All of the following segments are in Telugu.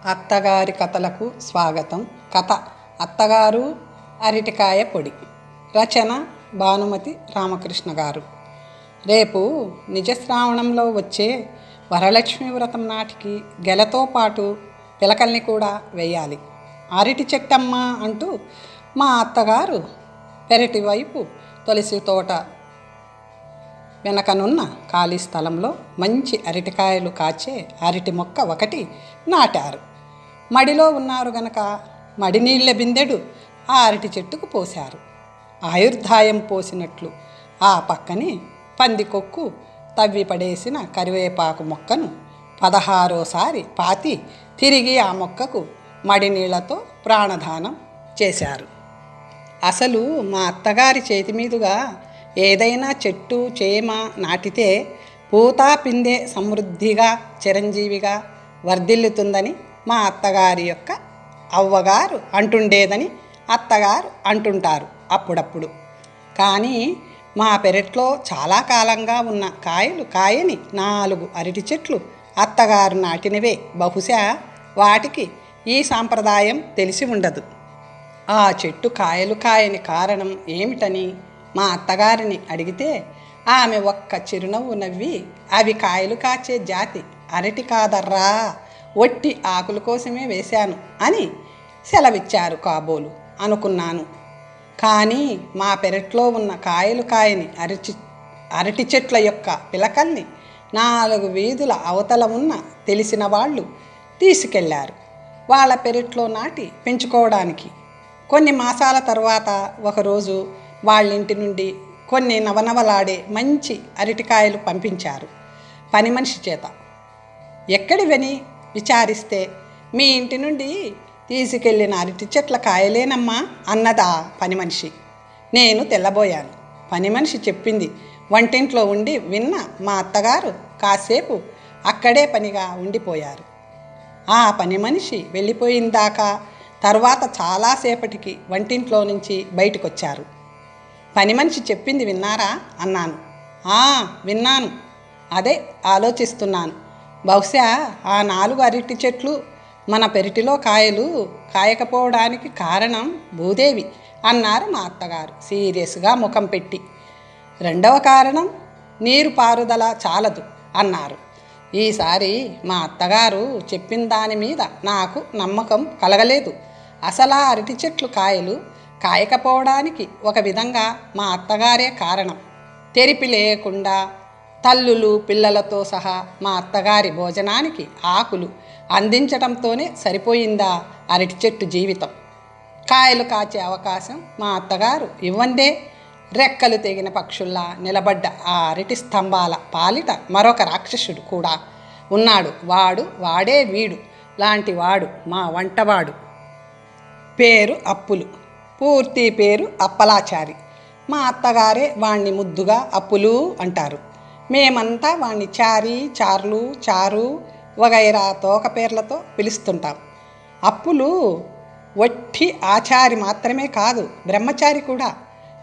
అత్తగారి కథలకు స్వాగతం. కథ అత్తగారు అరటికాయ పొడి. రచన భానుమతి రామకృష్ణ గారు. రేపు నిజశ్రావణంలో వచ్చే వరలక్ష్మి వ్రతం నాటికి గెలతో పాటు పిలకల్ని కూడా వేయాలి. అరటి చెట్టమ్మ అంటూ మా అత్తగారు పెరటి వైపు తులసి తోట వెనకనున్న ఖాళీ స్థలంలో మంచి అరటికాయలు కాచే అరటి మొక్క ఒకటి నాటారు. మడిలో ఉన్నారు గనక మడి నీళ్ళ బిందెడు ఆ అరటి చెట్టుకు పోశారు. ఆయుర్దాయం పోసినట్లు ఆ పక్కనే పందికొక్కు తవ్వి పడేసిన కరివేపాకు మొక్కను 16సారి పాతి తిరిగి ఆ మొక్కకు మడి నీళ్లతో ప్రాణదానం చేశారు. అసలు మా అత్తగారి చేతి మీదుగా ఏదైనా చెట్టు చేమ నాటితే పూత పిందె సమృద్ధిగా చిరంజీవిగా వర్ధిల్లుతుందని మా అత్తగారి యొక్క అవ్వగారు అంటుండేదని అత్తగారు అంటుంటారు అప్పుడప్పుడు. కానీ మా పెరట్లో చాలా కాలంగా ఉన్న కాయని 4 అరటి చెట్లు అత్తగారు నాటినవే. బహుశా వాటికి ఈ సాంప్రదాయం తెలిసి ఉండదు. ఆ చెట్టు కాయని కారణం ఏమిటని మా అత్తగారిని అడిగితే ఆమె ఒక్క చిరునవ్వు నవ్వి, అవి కాయలు కాచే జాతి అరటి కాదర్రా, ఒట్టి ఆకుల కోసమే వేశాను అని సెలవిచ్చారు. కాబోలు అనుకున్నాను. కానీ మా పెరట్లో ఉన్న కాయని అరటి చెట్ల యొక్క పిలకల్ని 4 వీధుల అవతల ఉన్న తెలిసిన వాళ్ళు తీసుకెళ్లారు వాళ్ళ పెరట్లో నాటి పెంచుకోవడానికి. కొన్ని మాసాల తర్వాత ఒకరోజు వాళ్ళింటి నుండి కొన్ని నవనవలాడే మంచి అరటికాయలు పంపించారు పని మనిషి చేత. ఎక్కడివని విచారిస్తే, మీ ఇంటి నుండి తీసుకెళ్ళిన అరటి చెట్ల కాయలేనమ్మా అన్నదా పని మనిషి. నేను తెల్లబోయాను. పని మనిషి చెప్పింది వంటింట్లో ఉండి విన్న మా అత్తగారు కాసేపు అక్కడే పనిగా ఉండిపోయారు. ఆ పని మనిషి వెళ్ళిపోయిందాకా తర్వాత చాలాసేపటికి వంటింట్లో నుంచి బయటకొచ్చారు. పని మనిషి చెప్పింది విన్నారా అన్నాను. విన్నాను, అదే ఆలోచిస్తున్నాను. బహుశా ఆ 4 అరటి చెట్లు మన పెరటిలో కాయలు కాయకపోవడానికి కారణం భూదేవి అన్నారు మా అత్తగారు సీరియస్గా ముఖం పెట్టి. 2వ కారణం నీరు పారుదల చాలదు అన్నారు. ఈసారి మా అత్తగారు చెప్పిన దాని మీద నాకు నమ్మకం కలగలేదు. అసలు ఆ అరటి చెట్లు కాయలు కాయకపోవడానికి ఒక విధంగా మా అత్తగారే కారణం. తెరిపి లేకుండా తల్లులు పిల్లలతో సహా మా అత్తగారి భోజనానికి ఆకులు అందించడంతోనే సరిపోయిందా అరటి చెట్టు జీవితం? కాయలు కాచే అవకాశం మా అత్తగారు ఇవ్వందే. రెక్కలు తెగిన పక్షుల్లా నిలబడ్డ ఆ అరటి స్తంభాల పాలిట మరొక రాక్షసుడు కూడా ఉన్నాడు. వాడే వీడు లాంటి వాడు, మా వంటవాడు. పేరు అప్పులు, పూర్తి పేరు అప్పలాచారి. మా అత్తగారే వాణ్ణి ముద్దుగా అప్పులు అంటారు. మేమంతా వాణ్ణి చారి, చార్లు, చారు వగైరా తోక పేర్లతో పిలుస్తుంటాం. అప్పులు వట్టి ఆచారి మాత్రమే కాదు, బ్రహ్మచారి కూడా.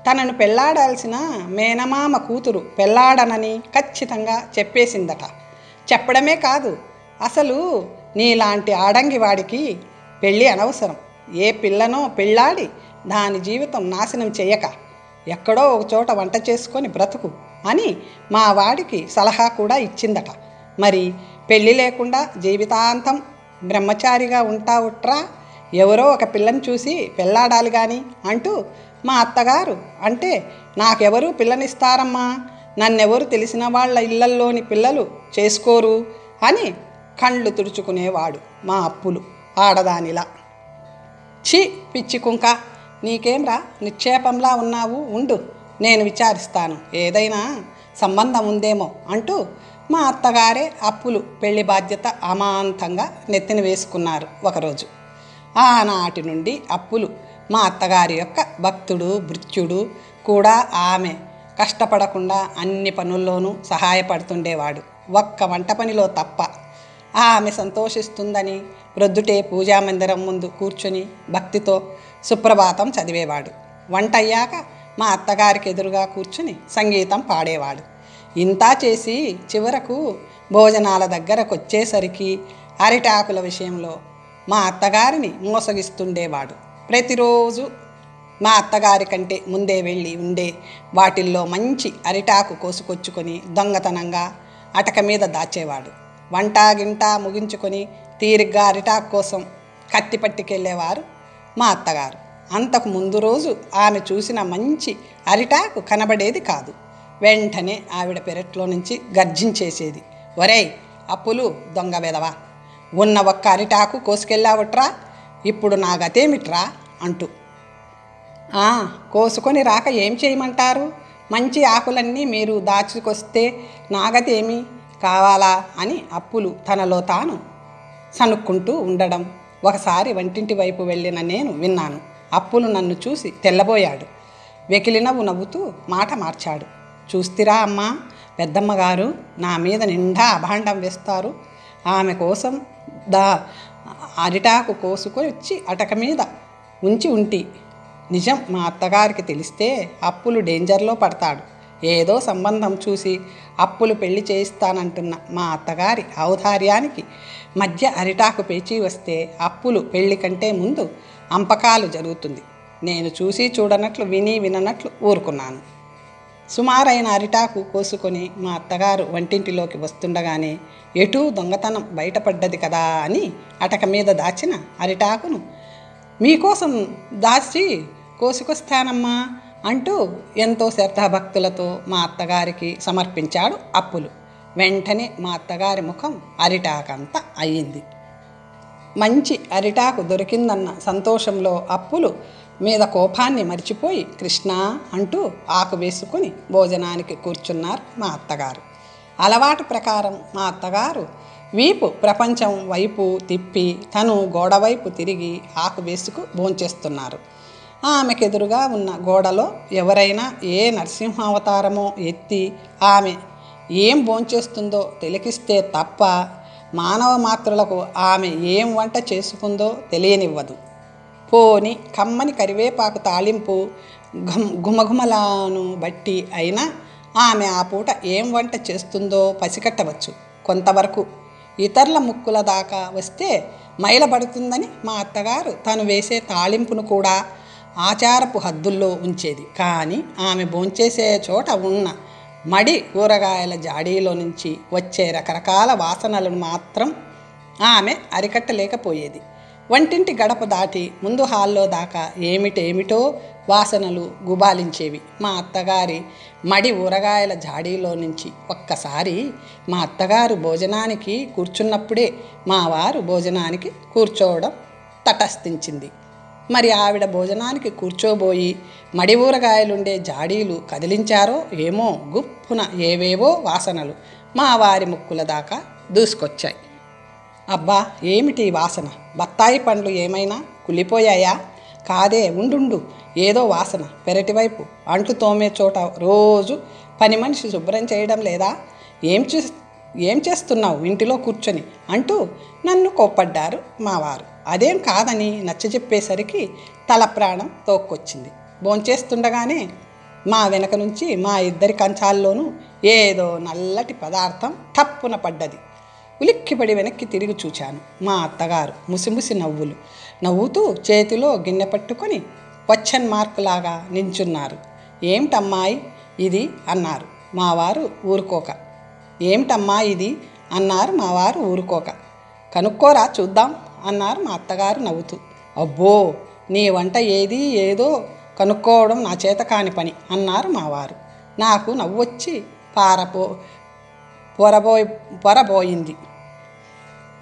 తనను పెళ్లాడాల్సిన మేనమామ కూతురు పెళ్లాడనని ఖచ్చితంగా చెప్పేసిందట. చెప్పడమే కాదు, అసలు నీలాంటి ఆడంగి వాడికి పెళ్ళి అనవసరం. ఏ పిల్లనో పెళ్ళాడి దాని జీవితం నాశనం చెయ్యక ఎక్కడో ఒక చోట వంట చేసుకొని బ్రతుకు అని మా వాడికి సలహా కూడా ఇచ్చిందట. మరి పెళ్ళి లేకుండా జీవితాంతం బ్రహ్మచారిగా ఉంటావుట్రా, ఎవరో ఒక పిల్లని చూసి పెళ్ళాడాలి కానీ అంటూ మా అత్తగారు అంటే, నాకెవరు పిల్లనిస్తారమ్మా, నన్నెవరు తెలిసిన వాళ్ళ ఇళ్లల్లోని పిల్లలు చేసుకోరు అని కళ్ళు తుడుచుకునేవాడు మా అప్పులు ఆడదానిలా. ఛీ పిచ్చి కుంక, నీకేమ్రా నిక్షేపంలా ఉన్నావు, ఉండు నేను విచారిస్తాను, ఏదైనా సంబంధం ఉందేమో అంటూ మా అత్తగారే అప్పులు పెళ్లి బాధ్యత అమాంతంగా నెత్తిన వేసుకున్నారు ఒకరోజు. ఆనాటి నుండి అప్పులు మా అత్తగారి యొక్క భక్తుడు భృత్యుడు కూడా. ఆమె కష్టపడకుండా అన్ని పనుల్లోనూ సహాయపడుతుండేవాడు, ఒక్క వంట పనిలో తప్ప. ఆమె సంతోషిస్తుందని ప్రొద్దుటే పూజామందిరం ముందు కూర్చొని భక్తితో సుప్రభాతం చదివేవాడు. వంట అయ్యాక మా అత్తగారికి ఎదురుగా కూర్చుని సంగీతం పాడేవాడు. ఇంతా చేసి చివరకు భోజనాల దగ్గరకు వచ్చేసరికి అరిటాకుల విషయంలో మా అత్తగారిని మోసగిస్తుండేవాడు. ప్రతిరోజు మా అత్తగారి కంటే ముందే వెళ్ళి ఉండే వాటిల్లో మంచి అరిటాకు కోసుకొచ్చుకొని దొంగతనంగా అటక మీద దాచేవాడు. వంట గింట ముగించుకొని తీరిగ్గా అరిటాకు కోసం కత్తి పట్టుకెళ్ళేవారు మా అత్తగారు. అంతకు ముందు రోజు ఆమె చూసిన మంచి అరిటాకు కనబడేది కాదు. వెంటనే ఆవిడ పెరట్లో నుంచి గర్జించేసేది, ఒరేయ్ అప్పులు దొంగ వెదవా, ఉన్న ఒక్క అరిటాకు కోసుకెళ్ళావుట్రా, ఇప్పుడు నా గతేమిట్రా అంటూ. కోసుకొని రాక ఏం చేయమంటారు? మంచి ఆకులన్నీ మీరు దాచుకొస్తే నాగతేమి కావాలా అని అప్పులు తనలో తాను సనుక్కుంటూ ఉండడం ఒకసారి వంటింటి వైపు వెళ్ళిన నేను విన్నాను. అప్పులు నన్ను చూసి తెల్లబోయాడు. వెకిలి నవ్వు నవ్వుతూ మాట మార్చాడు. చూస్తిరా అమ్మా, పెద్దమ్మగారు నా మీద నిండా అభాండం వేస్తారు. ఆమె కోసం అరిటాకు కోసుకొని వచ్చి అటక మీద ఉంచి ఉంటి. నిజం మా అత్తగారికి తెలిస్తే అప్పులు డేంజర్లో పడతాడు. ఏదో సంబంధం చూసి అప్పులు పెళ్లి చేయిస్తానంటున్న మా అత్తగారి ఔదార్యానికి మధ్య అరిటాకు పేచి వస్తే అప్పులు పెళ్లి కంటే ముందు అంపకాలు జరుగుతుంది. నేను చూసి చూడనట్లు విని విననట్లు ఊరుకున్నాను. సుమారైన అరిటాకు కోసుకొని మా అత్తగారు వంటింటిలోకి వస్తుండగానే ఎటూ దొంగతనం బయటపడ్డది కదా అని అటక మీద దాచిన అరిటాకును మీకోసం దాచి కోసుకొస్తానమ్మా అంటూ ఎంతో శ్రద్ధాభక్తులతో మా అత్తగారికి సమర్పించాడు అప్పులు. వెంటనే మా అత్తగారి ముఖం అరిటాకంతా అయ్యింది. మంచి అరిటాకు దొరికిందన్న సంతోషంలో అప్పులు మీద కోపాన్ని మర్చిపోయి కృష్ణ అంటూ ఆకు వేసుకుని భోజనానికి కూర్చున్నారు మా అత్తగారు. అలవాటు ప్రకారం మా అత్తగారు వీపు ప్రపంచం వైపు తిప్పి తను గోడవైపు తిరిగి ఆకు వేసుకు భోంచేస్తున్నారు. ఆమెకెదురుగా ఉన్న గోడలో ఎవరైనా ఏ నరసింహావతారమో ఎత్తి ఆమె ఏం భోంచేస్తుందో తిలకిస్తే తప్ప మానవ మాత్రులకు ఆమె ఏం వంట చేసుకుందో తెలియనివ్వదు. పోని కమ్మని కరివేపాకు తాళింపు గుమగుమలను బట్టి అయినా ఆమె ఆ పూట ఏం వంట చేస్తుందో పసికట్టవచ్చు. కొంతవరకు ఇతరుల ముక్కుల దాకా వస్తే మైలబడుతుందని మా అత్తగారు తను వేసే తాళింపును కూడా ఆచారపు హద్దుల్లో ఉంచేది. కానీ ఆమె భోంచేసే చోట ఉన్న మడి కూరగాయల జాడీలో నుంచి వచ్చే రకరకాల వాసనలను మాత్రం ఆమె అరికట్టలేకపోయేది. వంటింటి గడప దాటి ముందు హాల్లో దాకా ఏమిటేమిటో వాసనలు గుబాలించేవి. మా అత్తగారి మడి ఊరగాయల జాడీలో నుంచి ఒక్కసారి మా అత్తగారు భోజనానికి కూర్చున్నప్పుడే మా వారు భోజనానికి కూర్చోవడం తటస్థించింది. మరి ఆవిడ భోజనానికి కూర్చోబోయి మడి ఊరగాయలుండే జాడీలు కదిలించారో ఏమో గుప్పున ఏవేవో వాసనలు మా వారి ముక్కుల దాకా దూసుకొచ్చాయి. అబ్బా ఏమిటి వాసన? బత్తాయి పండ్లు ఏమైనా కుళ్ళిపోయాయా? కాదే, ఉండు, ఏదో వాసన పెరటివైపు అంట్లు తోమే చోట రోజు పని మనిషి శుభ్రం చేయడం లేదా? ఏం చేస్తున్నావు ఇంటిలో కూర్చొని అంటూ నన్ను కోప్పడ్డారు మా వారు. అదేం కాదని నచ్చజెప్పేసరికి తల ప్రాణం తోక్కొచ్చింది. భోంచేస్తుండగానే మా వెనక నుంచి మా ఇద్దరి కంచాల్లోనూ ఏదో నల్లటి పదార్థం టప్పున పడ్డది. ఉలిక్కిపడి వెనక్కి తిరిగి చూచాను. మా అత్తగారు ముసిముసి నవ్వుతూ చేతిలో గిన్నె పట్టుకొని క్వశ్చన్ మార్కులాగా నించున్నారు. ఏమిటమ్మాయి ఇది అన్నారు మా వారు ఊరుకోక. ఏమిటమ్మా ఇది అన్నారు మా వారు ఊరుకోక. కనుక్కోరా చూద్దాం అన్నారు మా అత్తగారు నవ్వుతూ. అబ్బో, నీ వంట ఏదో కనుక్కోవడం నా చేత కాని పని అన్నారు మా వారు. నాకు నవ్వొచ్చి పొరబోయింది.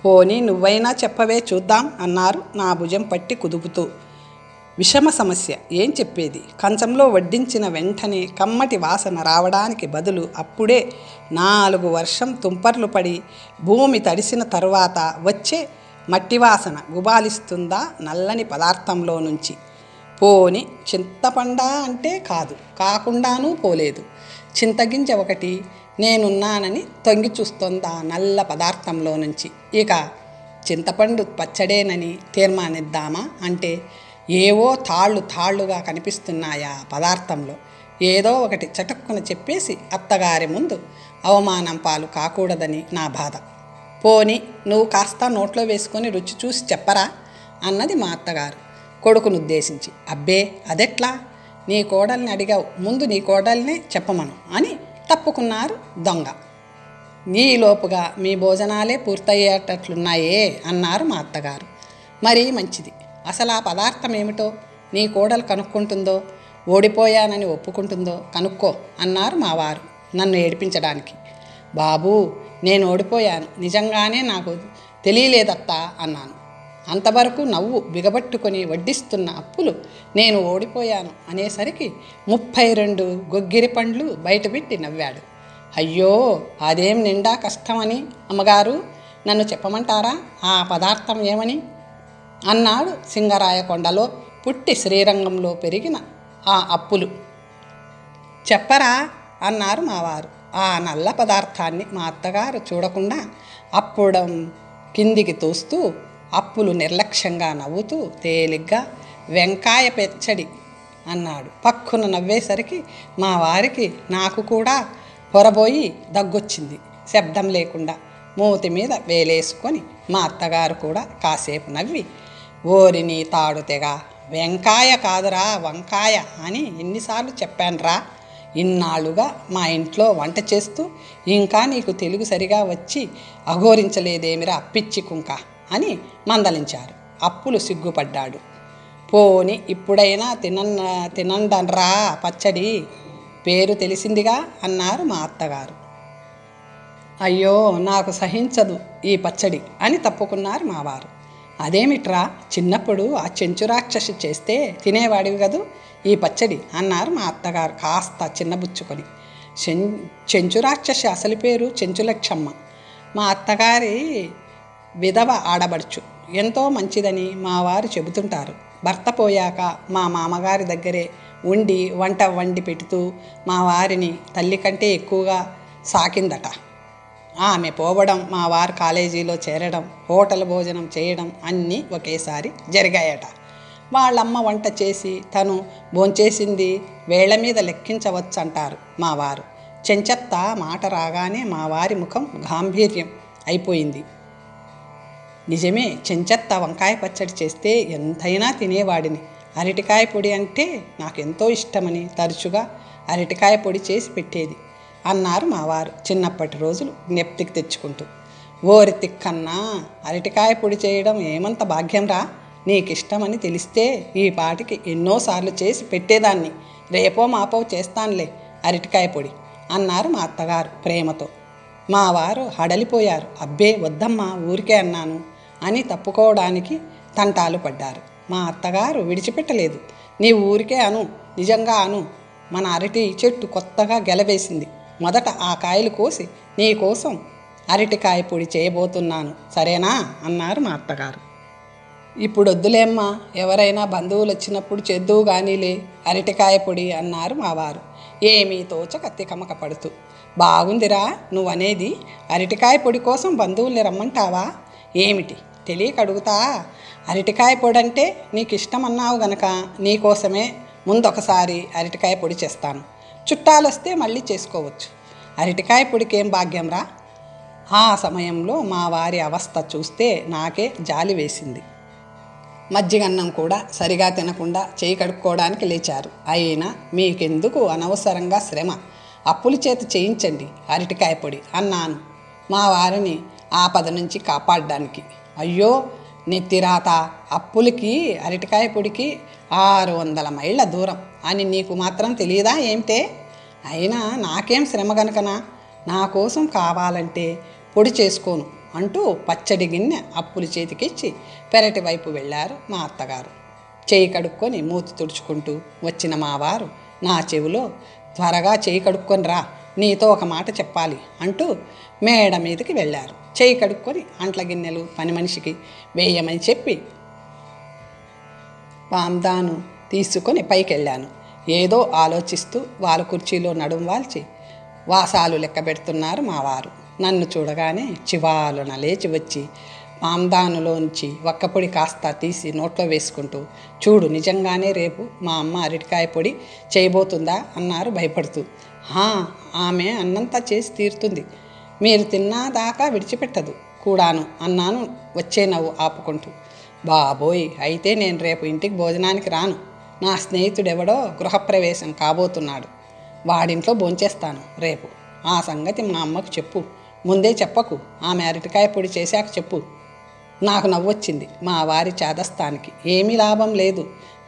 పోనీ నువ్వైనా చెప్పవే చూద్దాం అన్నారు నా భుజం పట్టి కుదుపుతూ. విషమ సమస్య, ఏం చెప్పేది? కంచంలో వడ్డించిన వెంటనే కమ్మటి వాసన రావడానికి బదులు అప్పుడే 4 వర్షం తుంపర్లు పడి భూమి తడిసిన తరువాత వచ్చే మట్టి వాసన గుబాలిస్తుందా నల్లని పదార్థంలో నుంచి. పోని చింతపండా అంటే కాకుండానూ పోలేదు. చింతగింజ ఒకటి నేనున్నానని తొంగి చూస్తోందా నల్ల పదార్థంలో నుంచి. ఇక చింతపండు పచ్చడేనని తీర్మానిద్దామా అంటే ఏవో తాళ్ళుగా కనిపిస్తున్నాయా పదార్థంలో. ఏదో ఒకటి చటుక్కున చెప్పేసి అత్తగారి ముందు అవమానం పాలు కాకూడదని నా బాధ. పోని నువ్వు కాస్త నోట్లో వేసుకొని రుచి చూసి చెప్పరా అన్నది మా అత్తగారు కొడుకును ఉద్దేశించి. అబ్బే అదెట్లా, నీ కోడల్ని అడిగావు, ముందు నీ కోడల్నే చెప్పమను అని తప్పుకున్నారు దొంగ. ఈలోపుగా మీ భోజనాలే పూర్తయ్యేటట్లున్నాయే అన్నారు మా అత్తగారు. మరీ మంచిది, అసలు ఆ పదార్థం ఏమిటో నీ కోడలు కనుక్కుంటుందో, ఓడిపోయానని ఒప్పుకుంటుందో కనుక్కో అన్నారు మా వారు నన్ను ఏడిపించడానికి. బాబూ, నేను ఓడిపోయాను, నిజంగానే నాకు తెలియలేదత్తా అన్నాను. అంతవరకు నవ్వు బిగబట్టుకొని వడ్డిస్తున్న అప్పులు నేను ఓడిపోయాను అనేసరికి 32 గొగ్గిరి పండ్లు బయటపెట్టి నవ్వాడు. అయ్యో, అదేం నిండా కష్టమని అమ్మగారు, నన్ను చెప్పమంటారా ఆ పదార్థం ఏమని అన్నాడు సింగరాయకొండలో పుట్టి శ్రీరంగంలో పెరిగిన ఆ అప్పులు. చెప్పరా అన్నారు మావారు. ఆ నల్ల పదార్థాన్ని మా అత్తగారు చూడకుండా అప్పుడం కిందికి తోస్తూ అప్పులు నిర్లక్ష్యంగా నవ్వుతూ తేలిగ్గా వెంకాయ పచ్చడి అన్నాడు. పక్కున నవ్వేసరికి మా వారికి నాకు కూడా పొరబోయి దగ్గొచ్చింది. శబ్దం లేకుండా మూతి మీద వేలేసుకొని మా అత్తగారు కూడా కాసేపు నవ్వి, ఓరిని తాడు తెగ, వెంకాయ కాదురా వంకాయ అని ఎన్నిసార్లు చెప్పానురా, ఇన్నాళ్ళుగా మా ఇంట్లో వంట చేస్తూ ఇంకా నీకు తెలుగు సరిగా వచ్చి అఘోరించలేదేమిరా అప్పిచ్చి కుంక అని మందలించారు. అప్పులు సిగ్గుపడ్డాడు. పోని ఇప్పుడైనా తినండనరా పచ్చడి, పేరు తెలిసిందిగా అన్నారు మా అత్తగారు. అయ్యో, నాకు సహించదు ఈ పచ్చడి అని తప్పుకున్నారు మావారు. అదేమిట్రా, చిన్నప్పుడు ఆ చెంచు రాక్షసి చేస్తే తినేవాడివి కదూ ఈ పచ్చడి అన్నారు మా అత్తగారు కాస్త చిన్నబుచ్చుకొని. చెంచు రాక్షసి అసలు పేరు చెంచులక్షమ్మ. మా అత్తగారి విధవ ఆడబడుచు, ఎంతో మంచిదని మా వారు చెబుతుంటారు. భర్త పోయాక మా మామగారి దగ్గరే ఉండి వంట వండి పెడుతూ మా వారిని తల్లి కంటే ఎక్కువగా సాకిందట. ఆమె పోవడం, మా వారు కాలేజీలో చేరడం, హోటల్ భోజనం చేయడం అన్నీ ఒకేసారి జరిగాయట. వాళ్ళమ్మ వంట చేసి తను భోంచేసింది వేళ్ల మీద లెక్కించవచ్చు అంటారు మా వారు. చెంచెత్త మాట రాగానే మా వారి ముఖం గాంభీర్యం అయిపోయింది. నిజమే, చెంచెత్త వంకాయ పచ్చడి చేస్తే ఎంతైనా తినేవాడిని. అరటికాయ పొడి అంటే నాకెంతో ఇష్టమని తరచుగా అరటికాయ పొడి చేసి పెట్టేది అన్నారు మావారు చిన్నప్పటి రోజులు జ్ఞప్తికి తెచ్చుకుంటూ. ఓరి తిక్కన్నా, అరటికాయ పొడి చేయడం ఏమంత భాగ్యంరా, నీకిష్టమని తెలిస్తే ఈ పాటికి ఎన్నోసార్లు చేసి పెట్టేదాన్ని. రేపో మాపో చేస్తానులే అరటికాయ పొడి అన్నారు మా అత్తగారు ప్రేమతో. మా వారు హడలిపోయారు. అబ్బే వద్దమ్మా, ఊరికే అన్నాను అని తప్పుకోవడానికి తంటాలు పడ్డారు. మా అత్తగారు విడిచిపెట్టలేదు. నీ ఊరికే అను, నిజంగా అను, మన అరటి చెట్టు కొత్తగా గెలవేసింది. మొదట ఆ కాయలు కోసి నీ కోసం అరటికాయ పొడి చేయబోతున్నాను, సరేనా అన్నారు మా అత్తగారు. ఇప్పుడు వద్దులేమ్మా, ఎవరైనా బంధువులు వచ్చినప్పుడు చేద్దువు గానీలే అరటికాయ పొడి అన్నారు మా వారు ఏమీ తోచక తికమక పడుతూ. బాగుందిరా నువ్వనేది, అరటికాయ పొడి కోసం బంధువుల్ని రమ్మంటావా ఏమిటి, తెలియక అడుగుతా. అరటికాయ పొడి అంటే నీకు ఇష్టం అన్నావు గనక నీకోసమే ముందొకసారి అరటికాయ పొడి చేస్తాను. చుట్టాలు వస్తే మళ్ళీ చేసుకోవచ్చు. అరటికాయ పొడికి ఏం భాగ్యం రా. ఆ సమయంలో మా వారి అవస్థ చూస్తే నాకే జాలి వేసింది. మజ్జిగన్నం కూడా సరిగా తినకుండా చేయి కడుక్కోవడానికి లేచారు. అయినా మీకెందుకు అనవసరంగా శ్రమ, అప్పుల చేత చేయించండి అరటికాయ పొడి అన్నాను మా వారిని ఆపద నుంచి కాపాడడానికి. అయ్యో నెత్తిరాత, అప్పులకి అరటికాయ పొడికి 600 మైళ్ళ దూరం అని నీకు మాత్రం తెలియదా ఏమిటే? అయినా నాకేం శ్రమ గనుకనా, నా కోసం కావాలంటే పొడి చేసుకోను అంటూ పచ్చడి గిన్నె అప్పుల చేతికిచ్చి పెరటి వైపు వెళ్ళారు మా అత్తగారు. చేయి కడుక్కొని మూతి తుడుచుకుంటూ వచ్చిన మా వారు నా చెవిలో, త్వరగా చేయి కడుక్కొని రా, నీతో ఒక మాట చెప్పాలి అంటూ మేడ మీదకి వెళ్ళారు. చేయి కడుక్కొని అంట్ల గిన్నెలు పని మనిషికి వేయమని చెప్పి పాందాను తీసుకొని పైకి వెళ్ళాను. ఏదో ఆలోచిస్తూ వాళ్ళ కుర్చీలో నడుం వాల్చి వాసాలు లెక్క పెడుతున్నారు మా వారు. నన్ను చూడగానే చివాలున లేచి వచ్చి పాందానులోంచి ఒక్కపొడి కాస్త తీసి నోట్లో వేసుకుంటూ, చూడు నిజంగానే రేపు మా అమ్మ అరటికాయ పొడి చేయబోతుందా అన్నారు భయపడుతూ. ఆమె అన్నంతా చేసి తీరుతుంది, మీరు తిన్నాదాకా విడిచిపెట్టదు, కూడాను అన్నాను వచ్చే నవ్వు ఆపుకుంటూ. బాబోయ్, అయితే నేను రేపు ఇంటికి భోజనానికి రాను. నా స్నేహితుడెవడో గృహప్రవేశం కాబోతున్నాడు. వాడింట్లో భోంచేస్తాను రేపు. ఆ సంగతి మా అమ్మకు చెప్పు. ముందే చెప్పకు. ఆమె అరటికాయ పొడి చేశాక చెప్పు. నాకు నవ్వొచ్చింది. మా వారి చాదస్తానికి ఏమీ లాభం లేదు.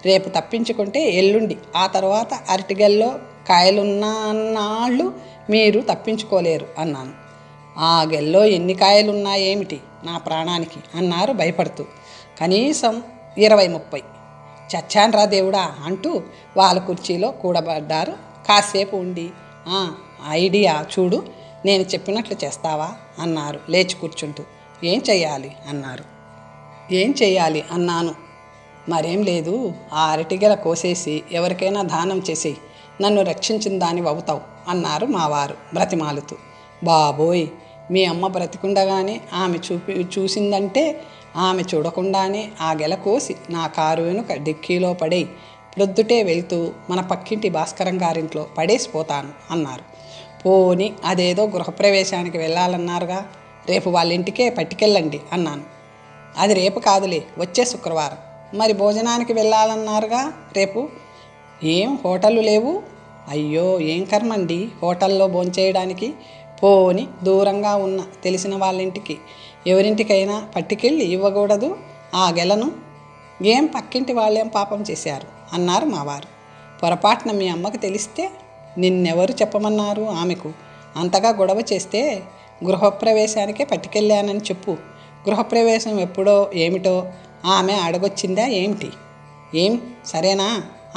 రేపు తప్పించుకుంటే ఎల్లుండి, ఆ తర్వాత అరటిగల్లో కాయలున్నాళ్ళు మీరు తప్పించుకోలేరు అన్నాను. ఆ గెల్లో ఎన్ని కాయలున్నాయేమిటి నా ప్రాణానికి అన్నారు భయపడుతూ. కనీసం 20-30. చచ్చాన్రా దేవుడా అంటూ వాళ్ళ కుర్చీలో కూడబడ్డారు. కాసేపు ఉండి, ఐడియా చూడు, నేను చెప్పినట్లు చేస్తావా అన్నారు లేచి కూర్చుంటూ. ఏం చెయ్యాలి అన్నారు. ఏం చెయ్యాలి అన్నాను. మరేం లేదు, ఆ అరటిగెల కోసేసి ఎవరికైనా దానం చేసేయి. నన్ను రక్షించిన దానివి అవుతావు అన్నారు మా వారు బ్రతిమాలుతూ. బాబోయ్, మీ అమ్మ బ్రతికుండగానే ఆమె చూసిందంటే ఆమె చూడకుండానే ఆ గెల కోసి నా కారు వెనుక డిక్కీలో పడేయి. ప్రొద్దుటే వెళ్తూ మన పక్కింటి భాస్కరం గారింట్లో పడేసిపోతాను అన్నారు. పోని అదేదో గృహప్రవేశానికి వెళ్ళాలన్నారుగా, రేపు వాళ్ళ ఇంటికే పట్టుకెళ్ళండి అన్నాను. అది రేపు కాదులే, వచ్చే శుక్రవారం. మరి భోజనానికి వెళ్ళాలన్నారుగా రేపు. ఏం హోటళ్ళు లేవు? అయ్యో, ఏం కర్మండి హోటల్లో భోంచేయడానికి. పోని దూరంగా ఉన్న తెలిసిన వాళ్ళ ఇంటికి ఎవరింటికైనా పట్టుకెళ్ళి ఇవ్వకూడదు ఆ గెలను? ఏం పక్కింటి వాళ్ళేం పాపం చేశారు అన్నారు మా వారు. పొరపాటున మీ అమ్మకు తెలిస్తే నిన్నెవరు చెప్పమన్నారు ఆమెకు? అంతగా గొడవ చేస్తే గృహప్రవేశానికే పట్టుకెళ్ళానని చెప్పు. గృహప్రవేశం ఎప్పుడో ఏమిటో ఆమె అడగొచ్చిందా ఏమిటి? ఏం సరేనా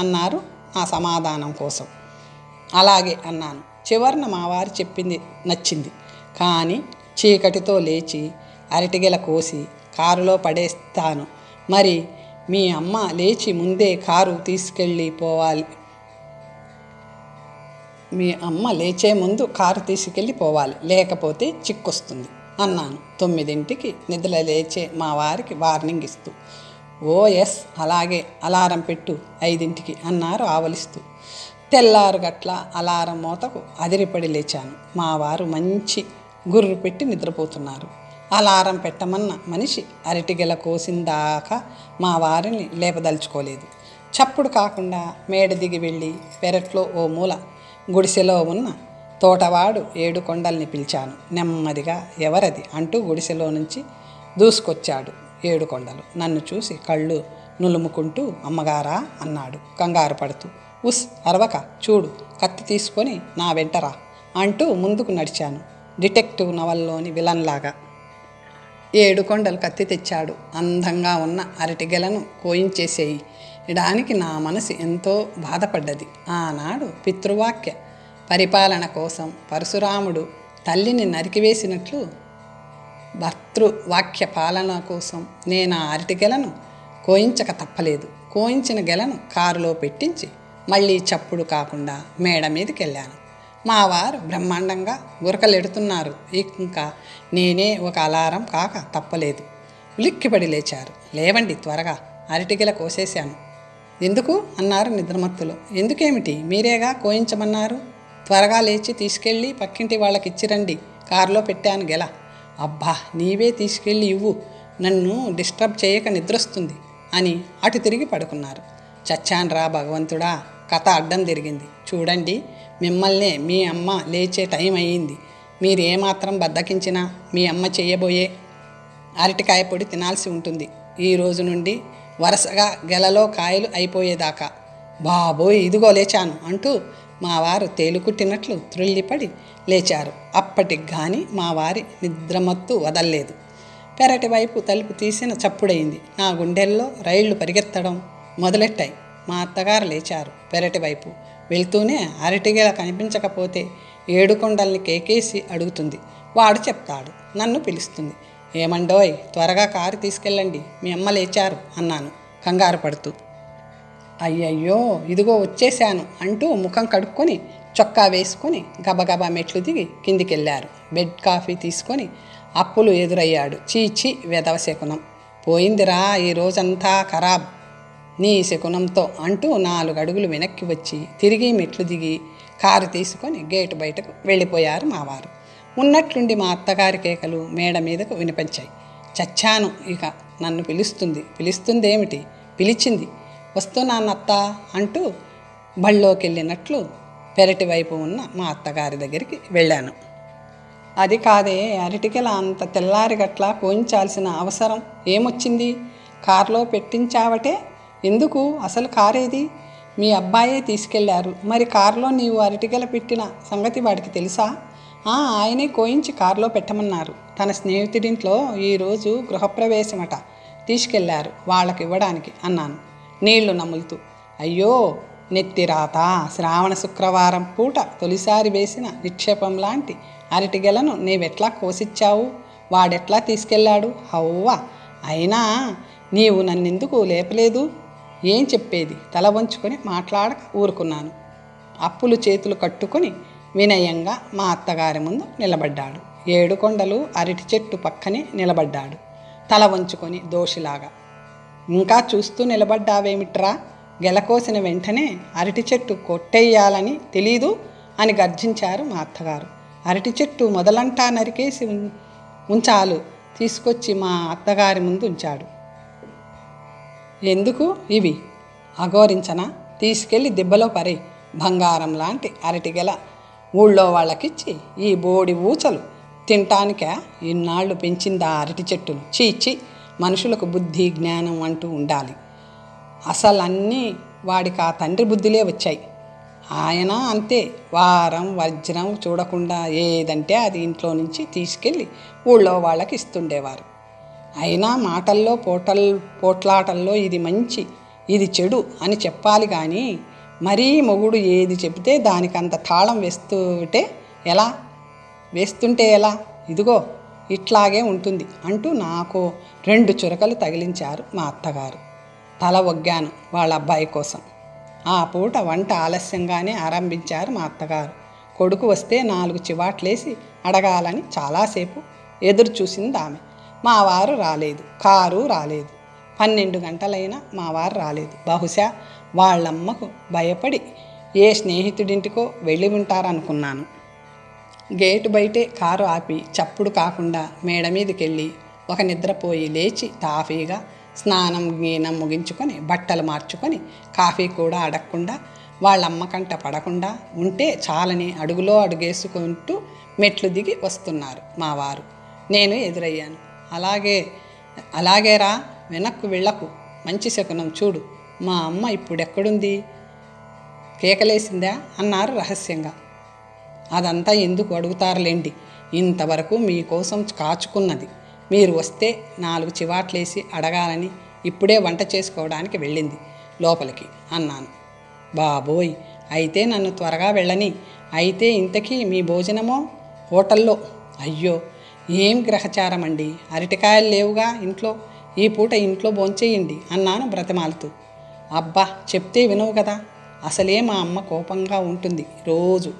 అన్నారు నా సమాధానం కోసం. అలాగే అన్నాను. చివరిన మా వారు చెప్పింది నచ్చింది. కానీ చీకటితో లేచి అరటిగెల కోసి కారులో పడేస్తాను. మరి మీ అమ్మ లేచి ముందే కారు తీసుకెళ్ళి పోవాలి. మీ అమ్మ లేచే ముందు కారు తీసుకెళ్ళి పోవాలి, లేకపోతే చిక్కొస్తుంది అన్నాను 9ంటికి నిద్ర లేచే మా వారికి వార్నింగ్ ఇస్తూ. ఓ ఎస్, అలాగే, అలారం పెట్టు 5ంటికి అన్నారు ఆవలిస్తూ. తెల్లారుగట్ల అలారం మోతకు అదిరిపడి లేచాను. మా వారు మంచి గుర్రు పెట్టి నిద్రపోతున్నారు. అలారం పెట్టమన్న మనిషి అరటిగెల కోసిందాకా మా వారిని లేపదలుచుకోలేదు. చప్పుడు కాకుండా మేడ దిగి వెళ్ళి పెరట్లో ఓ మూల గుడిసెలో ఉన్న తోటవాడు 7 కొండల్ని పిలిచాను. నెమ్మదిగా ఎవరది అంటూ గుడిసెలో నుంచి దూసుకొచ్చాడు 7 కొండలు. నన్ను చూసి కళ్ళు నులుముకుంటూ అమ్మగారా అన్నాడు కంగారు పడుతూ. ఉస్ అరవక, చూడు, కత్తి తీసుకొని నా వెంటరా అంటూ ముందుకు నడిచాను. డిటెక్టివ్ నవల్లోని విలన్లాగా 7 కొండలు కత్తి తెచ్చాడు. అందంగా ఉన్న అరటిగెలను కోయించేసేయడానికి నా మనసు ఎంతో బాధపడ్డది. ఆనాడు పితృవాక్య పరిపాలన కోసం పరశురాముడు తల్లిని నరికివేసినట్లు భర్తృవాక్య పాలన కోసం నేను ఆ అరటిగెలను కోయించక తప్పలేదు. కోయించిన గెలను కారులో పెట్టించి మళ్ళీ చప్పుడు కాకుండా మేడ మీదకి వెళ్ళాను. మా వారు బ్రహ్మాండంగా గురకలెడుతున్నారు. ఇంకా నేనే ఒక అలారం కాక తప్పలేదు. ఉలిక్కిపడి లేచారు. లేవండి త్వరగా, అరటిగెల కోసేశాను. ఎందుకు అన్నారు నిద్రమత్తులో. ఎందుకేమిటి, మీరేగా కోయించమన్నారు. త్వరగా లేచి తీసుకెళ్ళి పక్కింటి వాళ్ళకి ఇచ్చిరండి, కారులో పెట్టాను గెల. అబ్బా, నీవే తీసుకెళ్ళి ఇవ్వు, నన్ను డిస్టర్బ్ చేయక నిద్రొస్తుంది అని అటు తిరిగి పడుకున్నారు. చచ్చాన్రా భగవంతుడా, కథ అడ్డం తిరిగింది. చూడండి, మిమ్మల్నే మీ అమ్మ లేచే టైం అయ్యింది. మీరు ఏమాత్రం బద్దకించినా మీ అమ్మ చేయబోయే అరటికాయ పొడి తినాల్సి ఉంటుంది. ఈ రోజు నుండి వరుసగా గెలలో కాయలు అయిపోయేదాకా. బాబోయ్, ఇదిగో లేచాను అంటూ మా వారు తేలుకుట్టినట్లు త్రుళ్ళిపడి లేచారు. అప్పటికి కానీ మా వారి నిద్రమత్తు వదల్లేదు. పెరటి వైపు తలుపు తీసిన చప్పుడైంది. నా గుండెల్లో రైళ్లు పరిగెత్తడం మొదలెట్టాయి. మా అత్తగారు లేచారు. పెరటి వైపు వెళ్తూనే అరటిగెల కనిపించకపోతే 7 కొండల్ని కేకేసి అడుగుతుంది. వాడు చెప్తాడు. నన్ను పిలుస్తుంది. ఏమండోయ్, త్వరగా కారు తీసుకెళ్ళండి, మీ అమ్మ లేచారు అన్నాను కంగారు పడుతూ. అయ్యయ్యో, ఇదిగో వచ్చేశాను అంటూ ముఖం కడుక్కొని చొక్కా వేసుకొని గబగబా మెట్లు దిగి కిందికెళ్ళారు. బెడ్ కాఫీ తీసుకొని అప్పులు ఎదురయ్యాడు. చీచి, వెధవ శకునం పోయిందిరా, ఈ రోజంతా ఖరాబ్ నీ శకునంతో అంటూ 4 అడుగులు వెనక్కి వచ్చి తిరిగి మెట్లు దిగి కారు తీసుకొని గేటు బయటకు వెళ్ళిపోయారు మా వారు. ఉన్నట్లుండి మా అత్తగారి కేకలు మేడ మీదకు వినిపించాయి. చచ్చాను, ఇక నన్ను పిలుస్తుందేమిటి? పిలిచింది. వస్తున్నానత్త అంటూ బళ్ళోకెళ్ళినట్లు పెరటి వైపు ఉన్న మా అత్తగారి దగ్గరికి వెళ్ళాను. అది కాదే, అరటికెల అంత తెల్లారిగట్లా కోయించాల్సిన అవసరం ఏమొచ్చింది? కారులో పెట్టించావటే, ఎందుకు? అసలు కారేది? మీ అబ్బాయే తీసుకెళ్లారు. మరి కారులో నీవు అరటికెల పెట్టిన సంగతి వాడికి తెలుసా? ఆయనే కోయించి కారులో పెట్టమన్నారు. తన స్నేహితుడింట్లో ఈరోజు గృహప్రవేశమట, తీసుకెళ్లారు వాళ్ళకి ఇవ్వడానికి అన్నాను నీళ్లు నములుతూ. అయ్యో, నెత్తిరాత! శ్రావణ శుక్రవారం పూట తొలిసారి వేసిన నిక్షేపం లాంటి అరటిగెలను నీవెట్లా కోసిచ్చావు? వాడెట్లా తీసుకెళ్ళాడు? హవ్వా! అయినా నీవు నన్నెందుకు లేపలేదు? ఏం చెప్పేది? తల వంచుకొని మాట్లాడక ఊరుకున్నాను. అప్పులు చేతులు కట్టుకొని వినయంగా మా అత్తగారి ముందు నిలబడ్డాడు. ఏడుకొండలు అరటి చెట్టు పక్కనే నిలబడ్డాడు, తల వంచుకొని దోషిలాగా. ఇంకా చూస్తూ నిలబడ్డావేమిట్రా? గెలకోసిన వెంటనే అరటి చెట్టు కొట్టేయాలని తెలీదు అని గర్జించారు మా అత్తగారు. అరటి చెట్టు మొదలంటా నరికేసి ఉంచాలు తీసుకొచ్చి మా అత్తగారి ముందు ఉంచాడు. ఎందుకు ఇవి? అఘోరించనా? తీసుకెళ్ళి దిబ్బలో పరే. బంగారం లాంటి అరటిగెల ఊళ్ళో వాళ్ళకిచ్చి ఈ బోడి ఊచలు తినటానికే ఇన్నాళ్ళు పెంచిందా అరటి చెట్టును? చీచి! మనుషులకు బుద్ధి జ్ఞానం అంటూ ఉండాలి. అసలు అన్నీ వాడికి ఆ తండ్రి బుద్ధిలే వచ్చాయి. ఆయన అంతే, వారం వజ్రం చూడకుండా ఏదంటే అది ఇంట్లో నుంచి తీసుకెళ్ళి ఊళ్ళో వాళ్ళకి ఇస్తుండేవారు. అయినా మాటల్లో పోట్లాటల్లో ఇది మంచి, ఇది చెడు అని చెప్పాలి కానీ మరీ మొగుడు ఏది చెబితే దానికంత తాళం వేస్తుంటే ఎలా? ఇదిగో ఇట్లాగే ఉంటుంది అంటూ నాకు 2 చురకలు తగిలించారు మా అత్తగారు. తల ఒగ్గాను వాళ్ళ అబ్బాయి కోసం. ఆ పూట వంట ఆలస్యంగానే ఆరంభించారు మా అత్తగారు. కొడుకు వస్తే 4 చివాట్లేసి అడగాలని చాలాసేపు ఎదురు చూసింది ఆమె. మా వారు రాలేదు, కారు రాలేదు. 12 గంటలైనా మా వారు రాలేదు. బహుశా వాళ్ళమ్మకు భయపడి ఏ స్నేహితుడింటికో వెళ్ళి ఉంటారనుకున్నాను. గేటు బయటే కారు ఆపి చప్పుడు కాకుండా మేడ మీదకెళ్ళి ఒక నిద్రపోయి లేచి తాఫీగా స్నానం గీనం ముగించుకొని బట్టలు మార్చుకొని కాఫీ కూడా అడగకుండా వాళ్ళమ్మ కంట పడకుండా ఉంటే చాలని అడుగులో అడుగేసుకుంటూ మెట్లు దిగి వస్తున్నారు మా వారు. నేను ఎదురయ్యాను. అలాగేరా, వెనక్కు వెళ్ళకు, మంచి శకునం చూడు. మా అమ్మ ఇప్పుడెక్కడుంది? కేకలేసిందా అన్నారు రహస్యంగా. అదంతా ఎందుకు అడుగుతారులేండి, ఇంతవరకు మీకోసం కాచుకున్నది. మీరు వస్తే 4 చివాట్లేసి అడగాలని ఇప్పుడే వంట చేసుకోవడానికి వెళ్ళింది లోపలికి అన్నాను. బాబోయ్, అయితే నన్ను త్వరగా వెళ్ళని. అయితే ఇంతకీ మీ భోజనమో హోటల్లో? అయ్యో, ఏం గ్రహచారం అండి, అరటికాయలు లేవుగా ఇంట్లో, ఈ పూట ఇంట్లో భోంచేయండి అన్నాను బ్రతిమాలుతూ. అబ్బా, చెప్తే వినవు కదా. అసలే మా అమ్మ కోపంగా ఉంటుంది రోజు.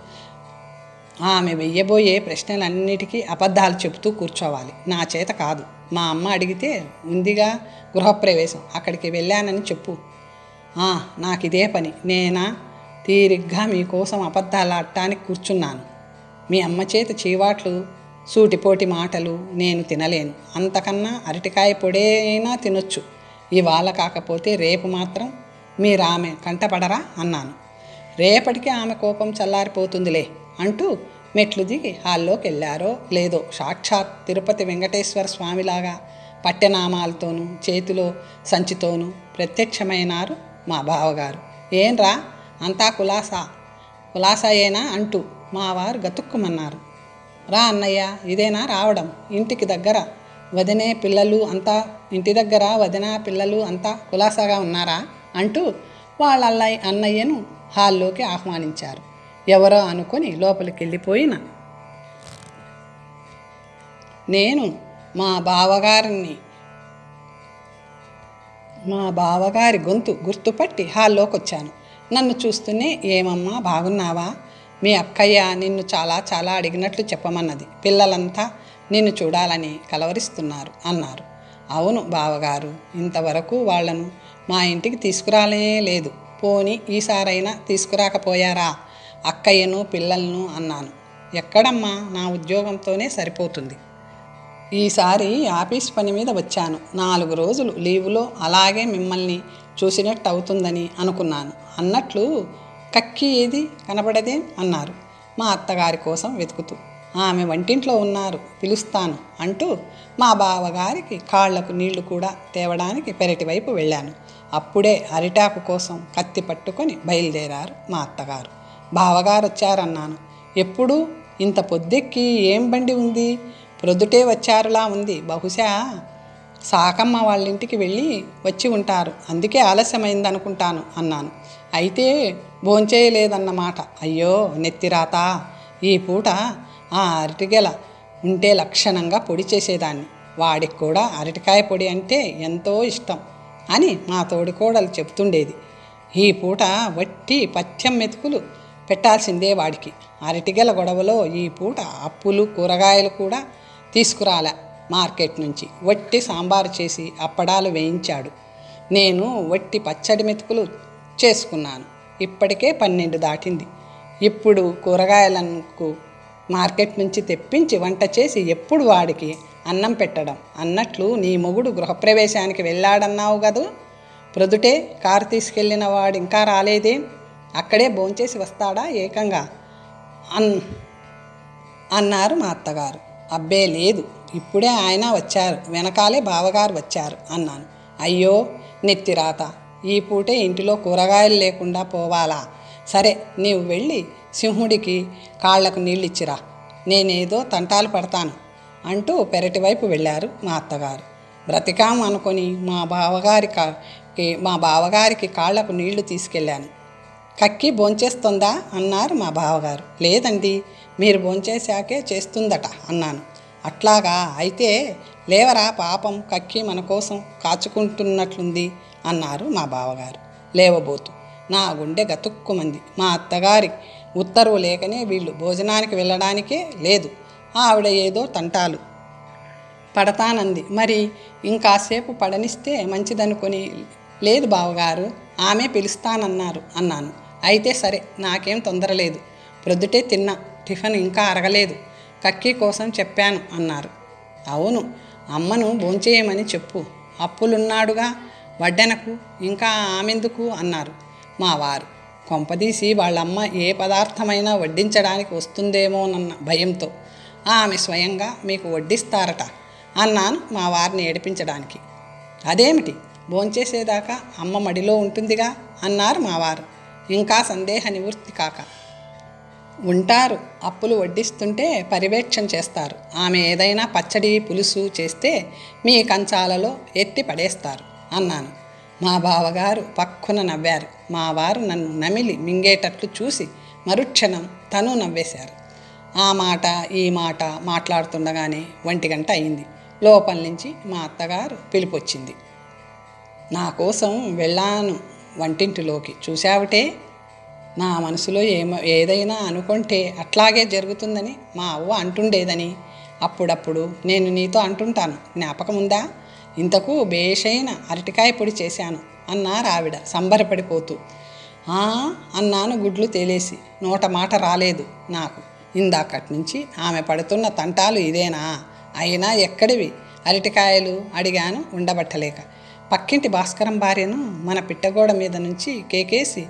ఆమె వెయ్యబోయే ప్రశ్నలన్నిటికీ అబద్ధాలు చెబుతూ కూర్చోవాలి. నా చేత కాదు. మా అమ్మ అడిగితే ఉందిగా గృహప్రవేశం, అక్కడికి వెళ్ళానని చెప్పు. నాకిదే పని. నేనా తీరిగ్గా మీకోసం అబద్ధాలు ఆడటానికి కూర్చున్నాను. మీ అమ్మ చేత చీవాట్లు సూటిపోటి మాటలు నేను తినలేను. అంతకన్నా అరటికాయ పొడైనా తినొచ్చు. ఇవాళ కాకపోతే రేపు మాత్రం మీరు ఆమె కంటపడరా అన్నాను. రేపటికి ఆమె కోపం చల్లారిపోతుందిలే అంటూ మెట్లు దిగి హాల్లోకి వెళ్ళారో లేదో సాక్షాత్ తిరుపతి వెంకటేశ్వర స్వామిలాగా పట్టెనామాలతోనూ చేతిలో సంచితోనూ ప్రత్యక్షమైనారు మా బావగారు. ఏంరా అంతా కులాసాయేనా అంటూ మా వారు గతుక్కుమన్నారు. రా అన్నయ్య, ఇదేనా రావడం? ఇంటి దగ్గర వదిన పిల్లలు అంతా కులాసాగా ఉన్నారా అంటూ వాళ్ళ అన్నయ్యను హాల్లోకి ఆహ్వానించారు. ఎవరో అనుకొని లోపలికి వెళ్ళిపోయిన నేను మా బావగారి గొంతు గుర్తుపట్టి హాల్లోకి వచ్చాను. నన్ను చూస్తూనే, ఏమమ్మా బాగున్నావా? మీ అక్కయ్య నిన్ను చాలా చాలా అడిగినట్లు చెప్పమన్నది. పిల్లలంతా నిన్ను చూడాలని కలవరిస్తున్నారు అన్నారు. అవును బావగారు, ఇంతవరకు వాళ్లను మా ఇంటికి తీసుకురాలే లేదు. పోనీ ఈసారైనా తీసుకురాకపోయారా అక్కయ్యను పిల్లలను అన్నాను. ఎక్కడమ్మా, నా ఉద్యోగంతోనే సరిపోతుంది. ఈసారి ఆఫీస్ పని మీద వచ్చాను. 4 రోజులు లీవులో అలాగే మిమ్మల్ని చూసినట్టు అవుతుందని అనుకున్నాను. అన్నట్లు కక్కి ఏది కనబడదేం అన్నారు మా అత్తగారి కోసం వెతుకుతూ. ఆమె వంటింట్లో ఉన్నారు, పిలుస్తాను అంటూ మా బావగారికి కాళ్లకు నీళ్లు కూడా తేవడానికి పెరటి వైపు వెళ్ళాను. అప్పుడే అరిటాకు కోసం కత్తి పట్టుకొని బయలుదేరారు మా అత్తగారు. బావగారు వచ్చారన్నాను. ఎప్పుడు ఇంత పొద్దెక్కి ఏం బండి ఉంది? ప్రొద్దుటే వచ్చారులా ఉంది. బహుశా సాకమ్మ వాళ్ళింటికి వెళ్ళి వచ్చి ఉంటారు, అందుకే ఆలస్యమైందనుకుంటాను అన్నాను. అయితే భోంచేయలేదన్నమాట. అయ్యో నెత్తిరాత, ఈ పూట ఆ అరటిగెల ఉంటే లక్షణంగా పొడి చేసేదాన్ని. వాడికి కూడా అరటికాయ పొడి అంటే ఎంతో ఇష్టం అని మా తోడికోడలు చెప్తుండేది. ఈ పూట వట్టి పథ్యం మెతుకులు పెట్టాల్సిందే వాడికి. అరటిగెల గొడవలో ఈ పూట అప్పులు కూరగాయలు కూడా తీసుకురాలే మార్కెట్ నుంచి. వట్టి సాంబారు చేసి అప్పడాలు వేయించాడు. నేను వట్టి పచ్చడి మెతుకులు చేసుకున్నాను. ఇప్పటికే 12 దాటింది. ఇప్పుడు కూరగాయలకు మార్కెట్ నుంచి తెప్పించి వంట చేసి ఎప్పుడు వాడికి అన్నం పెట్టడం? అన్నట్లు నీ మొగుడు గృహప్రవేశానికి వెళ్ళాడన్నావు కదూ, ప్రొద్దుటే కారు తీసుకెళ్ళిన వాడు ఇంకా రాలేదేం? అక్కడే భోంచేసి వస్తాడా ఏకంగా అన్నారు మా అత్తగారు. అబ్బే లేదు, ఇప్పుడే ఆయన వచ్చారు, వెనకాలే బావగారు వచ్చారు అన్నాను. అయ్యో నెత్తిరాత, ఈ పూటే ఇంటిలో కూరగాయలు లేకుండా పోవాలా? సరే, నీవు వెళ్ళి సింహుడికి కాళ్లకు నీళ్ళిచ్చిరా, నేనేదో తంటాలు పడతాను అంటూ పెరటి వైపు వెళ్ళారు మా అత్తగారు. బ్రతికాం అనుకొని మా బావగారికి కాళ్లకు నీళ్లు తీసుకెళ్ళాను. కక్కి భోంచేస్తుందా అన్నారు మా బావగారు. లేదండి, మీరు భోంచేశాకే చేస్తుందట అన్నాను. అట్లాగా, అయితే లేవరా, పాపం కక్కి మన కోసం కాచుకుంటున్నట్లుంది అన్నారు మా బావగారు లేవబోతూ. నా గుండె గతుక్కుమంది. మా అత్తగారి ఉత్తర్వు లేకనే వీళ్ళు భోజనానికి వెళ్ళడానికే లేదు. ఆవిడ ఏదో తంటాలు పడతానంది, మరి ఇంకాసేపు పడనిస్తే మంచిదనుకొని. లేదు బావగారు, ఆమె పిలుస్తానన్నారు అన్నాను. అయితే సరే, నాకేం తొందర లేదు, ప్రొద్దుటే తిన్నా, టిఫిన్ ఇంకా అరగలేదు, కక్కి కోసం చెప్పాను అన్నారు. అవును, అమ్మను భోంచేయమని చెప్పు, అప్పులున్నాడుగా వడ్డెనకు, ఇంకా ఆమెందుకు అన్నారు మా వారు. కొంపదీసి వాళ్ళమ్మ ఏ పదార్థమైనా వడ్డించడానికి వస్తుందేమోనన్న భయంతో. ఆమె స్వయంగా మీకు వడ్డిస్తారట అన్నాను మా వారిని ఏడిపించడానికి. అదేమిటి, భోంచేసేదాకా అమ్మ మడిలో ఉంటుందిగా అన్నారు మా వారు ఇంకా సందేహ నివృత్తి కాక. ఉంటారు, అప్పులు వడ్డిస్తుంటే పర్యవేక్షణ చేస్తారు. ఆమె ఏదైనా పచ్చడి పులుసు చేస్తే మీ కంచాలలో ఎత్తి పడేస్తారు అన్నాను. మా బావగారు పక్కున నవ్వారు. మా వారు నన్ను నమిలి మింగేటట్లు చూసి మరుక్షణం తను నవ్వేశారు. ఆ మాట ఈ మాట మాట్లాడుతుండగానే 1 గంట అయింది. లోపల నుంచి మా అత్తగారు పిలిపొచ్చింది. నా కోసం వెళ్ళాను వంటింటిలోకి. చూశావుటే, నా మనసులో ఏదైనా అనుకుంటే అట్లాగే జరుగుతుందని మా అవ్వ అంటుండేదని అప్పుడప్పుడు నేను నీతో అంటుంటాను, జ్ఞాపకముందా? ఇంతకు బేషైన అరటికాయ పొడి చేశాను అన్నారు ఆవిడ సంబరపడిపోతూ. అన్నాను గుడ్లు తేలేసి. నోట మాట రాలేదు నాకు. ఇందాకటి నుంచి ఆమె పడుతున్న తంటాలు ఇదేనా? అయినా ఎక్కడివి అరటికాయలు అడిగాను ఉండబట్టలేక. పక్కింటి భాస్కరం భార్యను మన పిట్టగోడ మీద నుంచి కేకేసి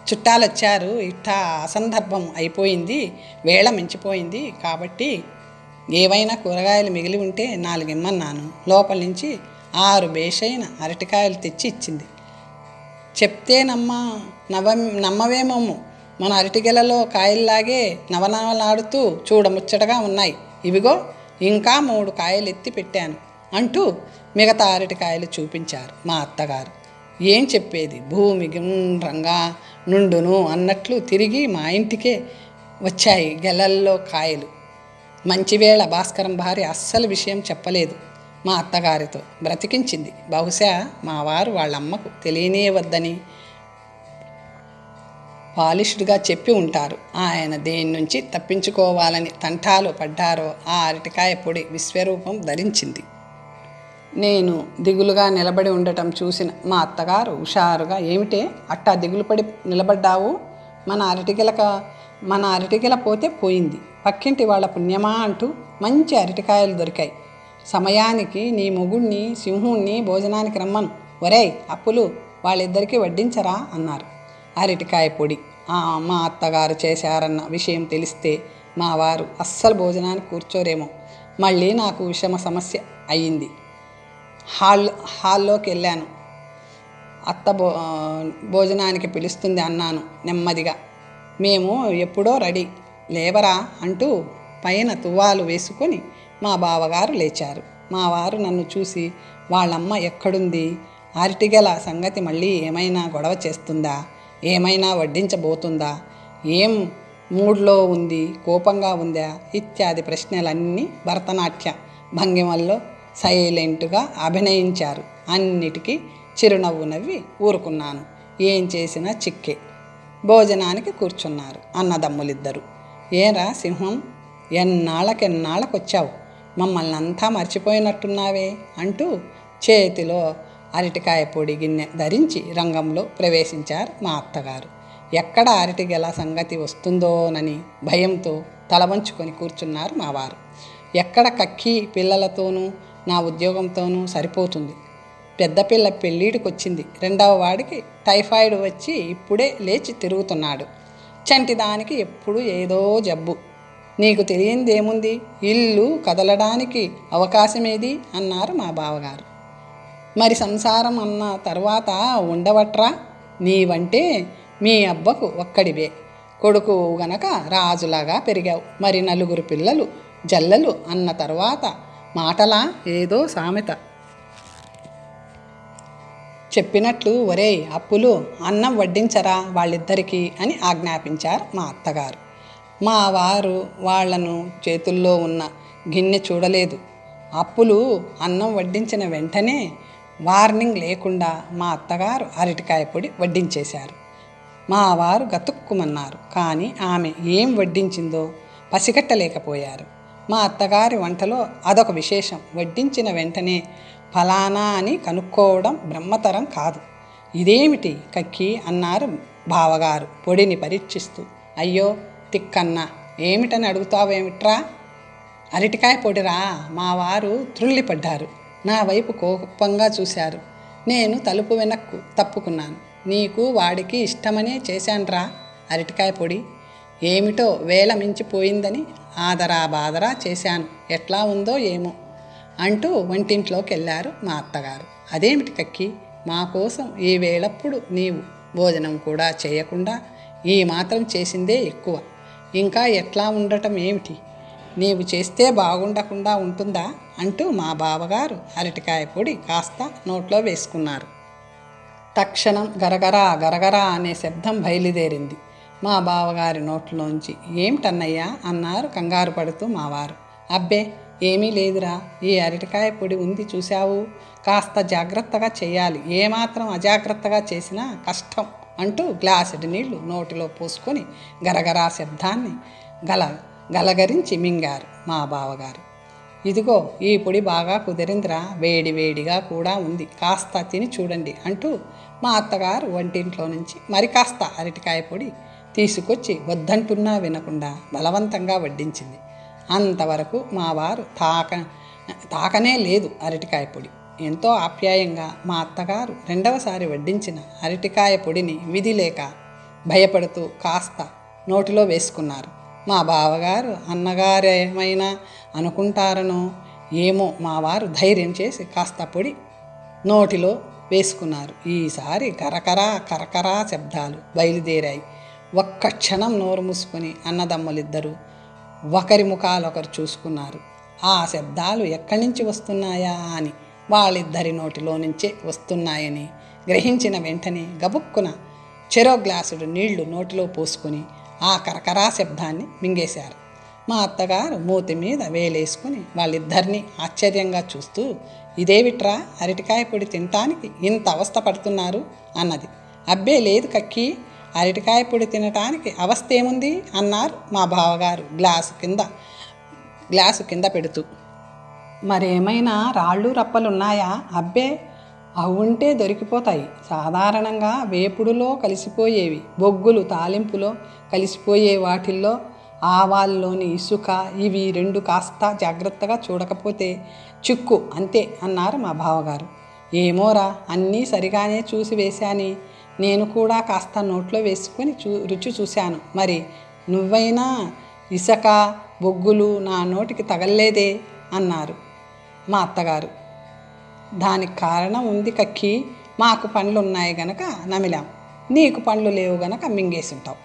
చుట్టాలొచ్చారు, ఇట్టా అసందర్భం అయిపోయింది, వేళ మించిపోయింది కాబట్టి ఏవైనా కూరగాయలు మిగిలి ఉంటే 4 ఇమ్మన్నాను. లోపల నుంచి 6 బేషైన అరటికాయలు తెచ్చి ఇచ్చింది. చెప్తే నమ్మవేమో, మన అరటిగెలలో కాయల్లాగే నవనవలాడుతూ చూడముచ్చటగా ఉన్నాయి, ఇవిగో ఇంకా 3 కాయలు ఎత్తి పెట్టాను అంటూ మిగతా అరటికాయలు చూపించారు మా అత్తగారు. ఏం చెప్పేది, భూమి గుండ్రంగా నుండును అన్నట్లు తిరిగి మా ఇంటికే వచ్చాయి గెలల్లో కాయలు. మంచివేళ భాస్కరం భార్య అస్సలు విషయం చెప్పలేదు. మా అత్తగారితో బ్రతికించింది. బహుశా మా వారు వాళ్ళమ్మకు తెలియనివద్దని పాలిష్డ్గా చెప్పి ఉంటారు. ఆయన దేని నుంచి తప్పించుకోవాలని తంటాలు పడ్డారో ఆ అరటికాయ పొడి విశ్వరూపం ధరించింది. నేను దిగులుగా నిలబడి ఉండటం చూసిన మా అత్తగారు హుషారుగా, ఏమిటే అట్టా దిగులు పడి నిలబడ్డావు? మన అరటిగెలక మన అరటిగెల పోతే పోయింది, పక్కింటి వాళ్ళ పుణ్యమా అంటూ మంచి అరటికాయలు దొరికాయి. సమయానికి నీ మొగుణ్ణి సింహుణ్ణి భోజనానికి రమ్మను. ఒరేయ్ అప్పులు, వాళ్ళిద్దరికీ వడ్డించరా అన్నారు. అరటికాయ పొడి మా అత్తగారు చేశారన్న విషయం తెలిస్తే మా వారు అస్సలు భోజనానికి కూర్చోరేమో. మళ్ళీ నాకు విషమ సమస్య అయ్యింది. హాల్లోకి వెళ్ళాను. అత్త భోజనానికి పిలుస్తుంది అన్నాను నెమ్మదిగా. మేము ఎప్పుడో రెడీ, లేవరా అంటూ పైన తువ్వాలు వేసుకొని మా బావగారు లేచారు. మా వారు నన్ను చూసి, వాళ్ళమ్మ ఎక్కడుంది, అరటిగెల సంగతి మళ్ళీ ఏమైనా గొడవ చేస్తుందా, ఏమైనా వడ్డించబోతుందా, ఏం మూడ్లో ఉంది, కోపంగా ఉందా ఇత్యాది ప్రశ్నలన్నీ భరతనాట్య భంగిమల్లో సైలెంట్గా అభినయించారు. అన్నిటికీ చిరునవ్వు నవ్వి ఊరుకున్నాను. ఏం చేసినా చిక్కే. భోజనానికి కూర్చున్నారు అన్నదమ్ములిద్దరూ. ఏరా సింహం, ఎన్నాళ్ళకొచ్చావు, మమ్మల్ని అంతా మర్చిపోయినట్టున్నావే అంటూ చేతిలో అరటికాయ పొడి గిన్నె ధరించి రంగంలో ప్రవేశించారు మా అత్తగారు. ఎక్కడ అరటిగెల సంగతి వస్తుందోనని భయంతో తలవంచుకొని కూర్చున్నారు మా వారు. ఎక్కడ కక్కి పిల్లలతోనూ నా ఉద్యోగంతోనూ సరిపోతుంది. పెద్ద పిల్ల పెళ్ళిడికొచ్చింది, రెండవ వాడికి టైఫాయిడ్ వచ్చి ఇప్పుడే లేచి తిరుగుతున్నాడు. చంటిదానికి ఎప్పుడు ఏదో జబ్బు. నీకు తెలియందేముంది, ఇల్లు కదలడానికి అవకాశమేది అన్నారు మా బావగారు. మరి సంసారం అన్న తర్వాత ఉండవట్రా, నీవంటే మీ అబ్బకు ఒక్కడివే కొడుకు గనక రాజులాగా పెరిగావు. మరి నలుగురు పిల్లలు జల్లలు అన్న తర్వాత మాటలా ఏదో సామెత చెప్పినట్లు ఒరేయ్ అప్పులు, అన్నం వడ్డించరా వాళ్ళిద్దరికీ అని ఆజ్ఞాపించారు మా అత్తగారు. మా వారు వాళ్లను చేతుల్లో ఉన్న గిన్నె చూడలేదు. అప్పులు అన్నం వడ్డించిన వెంటనే వార్నింగ్ లేకుండా మా అత్తగారు అరటికాయ పొడి వడ్డించేశారు. మా వారు గతుక్కుమన్నారు, కానీ ఆమె ఏం వడ్డించిందో పసిగట్టలేకపోయారు. మా అత్తగారి వంటలో అదొక విశేషం. వడ్డించిన వెంటనే ఫలానా అని కనుక్కోవడం బ్రహ్మతరం కాదు. ఇదేమిటి కక్కి అన్నారు బావగారు పొడిని పరీక్షిస్తూ. అయ్యో తిక్కన్నా, ఏమిటని అడుగుతావేమిట్రా, అరటికాయ పొడిరా. మా వారు త్రుళ్ళిపడ్డారు. నా వైపు కోపంగా చూశారు. నేను తలుపు వెనక్కు తప్పుకున్నాను. నీకు వాడికి ఇష్టమనే చేశాన్రా అరటికాయ పొడి. ఏమిటో వేళ మించిపోయిందని ఆదరా బాదరా చేశాను, ఎట్లా ఉందో ఏమో అంటూ వంటింట్లోకి వెళ్ళారు మా అత్తగారు. అదేమిటి కక్కి, మా కోసం ఈ వేళప్పుడు నీవు భోజనం కూడా చేయకుండా ఈ మాత్రం చేసిందే ఎక్కువ. ఇంకా ఎట్లా ఉండటం ఏమిటి, నీవు చేస్తే బాగుండకుండా ఉంటుందా అంటూ మా బావగారు అరటికాయ పొడి కాస్త నోట్లో వేసుకున్నారు. తక్షణం గరగరా గరగరా అనే శబ్దం బయలుదేరింది మా బావగారి నోట్లోంచి. ఏమిటన్నయ్యా అన్నారు కంగారు పడుతూ మావారు. అబ్బే ఏమీ లేదురా, ఈ అరటికాయ పొడి ఉంది చూశావు, కాస్త జాగ్రత్తగా చేయాలి, ఏమాత్రం అజాగ్రత్తగా చేసినా కష్టం అంటూ గ్లాసుడి నీళ్లు నోటిలో పోసుకొని గరగరా శబ్దాన్ని గలగరించి మింగారు మా బావగారు. ఇదిగో ఈ పొడి బాగా కుదిరిందిరా, వేడి వేడిగా కూడా ఉంది, కాస్త తిని చూడండి అంటూ మా అత్తగారు వంటింట్లో నుంచి మరి కాస్త అరటికాయ పొడి తీసుకొచ్చి వద్దంటున్నా వినకుండా బలవంతంగా వడ్డించింది. అంతవరకు మా వారు తాకనే లేదు అరటికాయ పొడి. ఎంతో ఆప్యాయంగా మా అత్తగారు రెండవసారి వడ్డించిన అరటికాయ పొడిని విధి లేక భయపడుతూ కాస్త నోటిలో వేసుకున్నారు. మా బావగారు అన్నగారేమైనా అనుకుంటారనో ఏమో మా వారు ధైర్యం చేసి కాస్త పొడి నోటిలో వేసుకున్నారు. ఈసారి కరకరా కరకరా శబ్దాలు బయలుదేరాయి. ఒక్క క్షణం నోరు మూసుకొని అన్నదమ్ములిద్దరూ ఒకరి ముఖాలొకరు చూసుకున్నారు. ఆ శబ్దాలు ఎక్కడి నుంచి వస్తున్నాయా అని, వాళ్ళిద్దరి నోటిలో నుంచే వస్తున్నాయని గ్రహించిన వెంటనే గబుక్కున చెరో గ్లాసుడు నీళ్లు నోటిలో పోసుకొని ఆ కరకరా శబ్దాన్ని మింగేశారు. మా అత్తగారు మూతి మీద వేలేసుకుని వాళ్ళిద్దరినీ ఆశ్చర్యంగా చూస్తూ, ఇదేవిట్రా, అరటికాయ పొడి తినటానికి ఇంత అవస్థ పడుతున్నారు అన్నది. అబ్బే లేదు కక్కి, అరటికాయ పొడి తినటానికి అవస్థ ఏముంది అన్నారు మా బావగారు గ్లాసు కింద పెడుతూ. మరేమైనా రాళ్ళు రప్పలున్నాయా? అబ్బే అవుంటే దొరికిపోతాయి. సాధారణంగా వేపుడులో కలిసిపోయేవి, బొగ్గులు తాలింపులో కలిసిపోయే వాటిల్లో ఆవాల్లోని ఇసుక, ఇవి రెండు కాస్త జాగ్రత్తగా చూడకపోతే చిక్కు అంతే అన్నారు మా బావగారు. ఏమోరా, అన్నీ సరిగానే చూసి వేశాని. నేను కూడా కాస్త నోట్లో వేసుకొని రుచి చూశాను. మరి నువ్వైనా ఇసుక బొగ్గులు నా నోటికి తగల్లేదే అన్నారు మా అత్తగారు. దానికి కారణం ఉంది కక్కి. మాకు పండ్లు ఉన్నాయి గనక నమిలాం, నీకు పండ్లు లేవు గనక మింగేసుంటావు.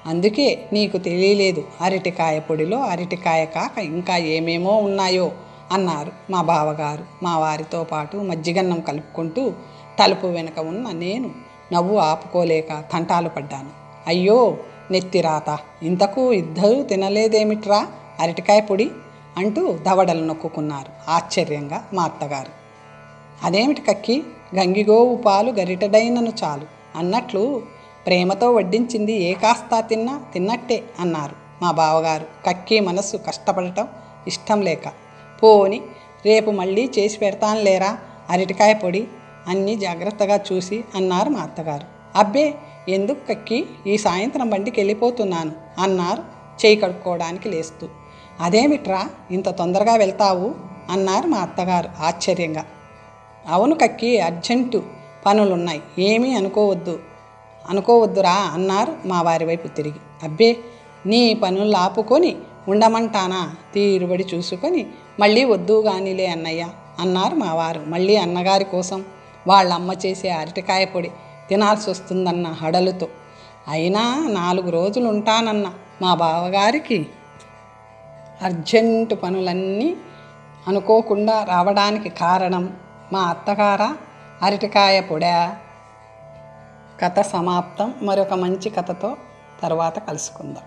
అందుకే నీకు తెలియలేదు అరటికాయ పొడిలో అరటికాయ కాక ఇంకా ఏమేమో ఉన్నాయో అన్నారు మా బావగారు. మా వారితో పాటు మజ్జిగన్నం కలుపుకుంటూ తలుపు వెనుక ఉన్న నేను నవ్వు ఆపుకోలేక తంటాలు పడ్డాను. అయ్యో నెత్తిరాత, ఇంతకు ఇద్దరూ తినలేదేమిట్రా అరటికాయ పొడి అంటూ దవడలు నొక్కుకున్నారు ఆశ్చర్యంగా మా అత్తగారు. అదేమిటి కక్కి, గంగిగోవు పాలు గరిటెడైనను చాలు అన్నట్లు ప్రేమతో వడ్డించింది ఏ కాస్తా తిన్నట్టే అన్నారు మా బావగారు. కక్కి మనస్సు కష్టపడటం ఇష్టం లేక. పోని రేపు మళ్ళీ చేసి పెడతానులేరా అరటికాయ పొడి అన్నీ జాగ్రత్తగా చూసి అన్నారు మా అత్తగారు. అబ్బే ఎందుకు కక్కి, ఈ సాయంత్రం బండికి వెళ్ళిపోతున్నాను అన్నారు చేయి కడుక్కోవడానికి లేస్తూ. అదేమిట్రా ఇంత తొందరగా వెళ్తావు అన్నారు మా అత్తగారు ఆశ్చర్యంగా. అవును కక్కి, అర్జెంటు పనులున్నాయి, ఏమీ అనుకోవద్దురా అన్నారు మా వారి వైపు తిరిగి. అబ్బే నీ పనులు ఆపుకొని ఉండమంటానా, తీరుబడి చూసుకొని మళ్ళీ వద్దు గానిలే అన్నయ్య అన్నారు మా వారు. మళ్ళీ అన్నగారి కోసం వాళ్ళమ్మ చేసే అరటికాయ పొడి తినాల్సి వస్తుందన్న హడలుతో. అయినా 4 రోజులు ఉంటానన్న మా బావగారికి అర్జెంటు పనులన్నీ అనుకోకుండా రావడానికి కారణం మా అత్తగారా అరటికాయ పొడా? కథ సమాప్తం. మరొక మంచి కథతో తర్వాత కలుసుకుందాం.